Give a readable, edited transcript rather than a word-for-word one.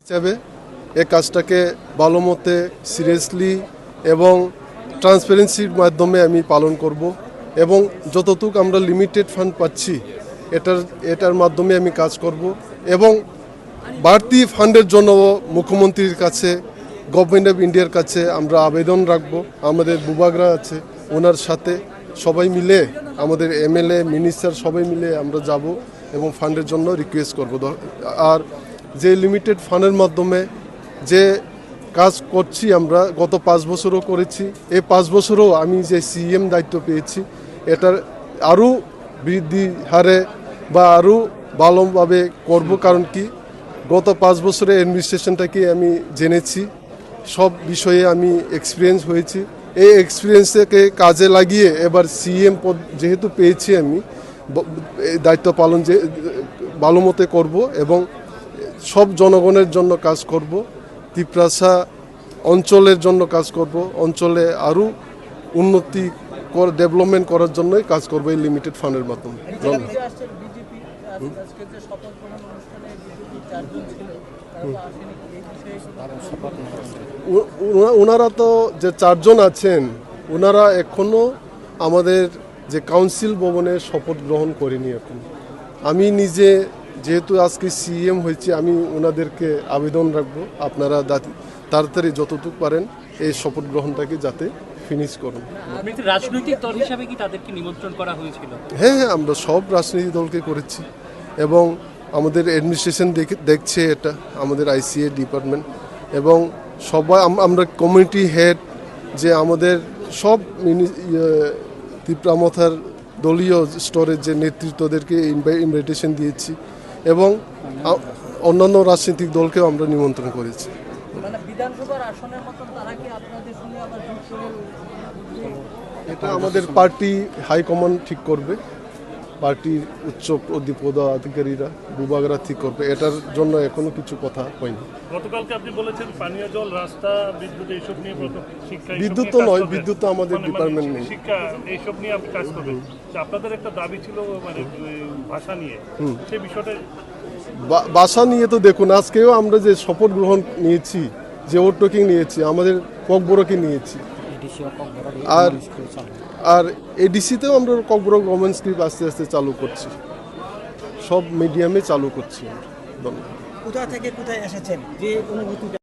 হিসাবে এই কাজটাকে ভালো মতে সিরিয়াসলি এবং ট্রান্সপারেন্সির মাধ্যমে আমি পালন করব এবং যতটুকু আমরা লিমিটেড ফান্ড পাচ্ছি এটার মাধ্যমে আমি কাজ করব এবং বাড়তি ফান্ডের জন্য মুখ্যমন্ত্রীর কাছে গভর্নমেন্ট অফ ইন্ডিয়ার কাছে আমরা আবেদন রাখব। আমাদের বুবাগরা আছে, ওনার সাথে সবাই মিলে আমাদের এমএলএ মিনিস্টার সবাই মিলে আমরা যাব এবং ফান্ডের জন্য রিকোয়েস্ট করব। আর যে লিমিটেড ফান্ডের মাধ্যমে যে কাজ করছি আমরা গত 5 বছরও করেছি, এই 5 বছরও আমি যে সিএম দায়িত্ব পেয়েছি এটার আরও বৃদ্ধি হারে বা আরও ভালোভাবে করব। কারণ কি গত 5 বছরে অ্যাডমিনিস্ট্রেশনটাকে আমি জেনেছি, সব বিষয়ে আমি এক্সপিরিয়েন্স হয়েছি। এই এক্সপিরিয়েন্সকে কাজে লাগিয়ে এবার সিএম পদ যেহেতু পেয়েছি আমি দায়িত্ব পালন যে ভালো মতে করবো এবং সব জনগণের জন্য কাজ করব। তিপ্রাসা অঞ্চলের জন্য কাজ করব, অঞ্চলে আরও উন্নতি ডেভেলপমেন্ট করার জন্যই কাজ করব এই লিমিটেড ফান্ডের মাধ্যমে। ওনারা তো যে 4 জন আছেন ওনারা এখনও আমাদের যে কাউন্সিল ভবনে শপথ গ্রহণ করেনি। এখন আমি নিজে যেহেতু আজকে সিএম হয়েছি আমি ওনাদেরকে আবেদন রাখবো আপনারা তাড়াতাড়ি যতটুকু পারেন এই শপথ গ্রহণটাকে যাতে ফিনিশ করুন। রাজনৈতিক দল হিসাবে কি তাদেরকে নিমন্ত্রণ করা হয়েছিল? হ্যাঁ, আমরা সব রাজনৈতিক দলকে করেছি এবং আমাদের অ্যাডমিনিস্ট্রেশন দেখছে এটা, আমাদের আইসিএ ডিপার্টমেন্ট এবং সবাই আমরা কমিউনিটি হেড যে আমাদের সব তিপ্রামথার দলীয় স্তরের যে নেতৃত্বদেরকে ইনভাইটেশন দিয়েছি এবং অন্যান্য রাজনৈতিক দলকেও আমরা নিমন্ত্রণ করেছি। এটা আমাদের পার্টি হাইকমান্ড ঠিক করবে, পার্টির উচ্চ পদাধিকারীরা বুবাগরা ঠিক করবে, এটার জন্য এখনো কিছু কথা হয়নি। গতকালকে আপনি বলেছেন পানীয় জল, রাস্তা, বিদ্যুৎ এইসব নিয়ে শিক্ষা, বিদ্যুৎ তো নয়, বিদ্যুৎ তো আমাদের ডিপার্টমেন্ট নেই। শিক্ষা এইসব নিয়ে আপনি কাজ করবেন। আপনাদের একটা দাবি ছিল মানে ভাষা নিয়ে, সেই বিষয়টা ভাষা নিয়ে তো দেখুন আজকেও আমরা যে শপথ গ্রহণ নিয়েছি, যে ওটটোকিং নিয়েছি, আমাদের ককবরকে নিয়েছি আর এডিসিতেও আমরা ককবর গভর্নমেন্ট স্ক্রিপ্ট আস্তে আস্তে চালু করছি, সব মিডিয়ামে চালু করছি। কোথা থেকে কোথায় এসেছেন যে অনুভূতি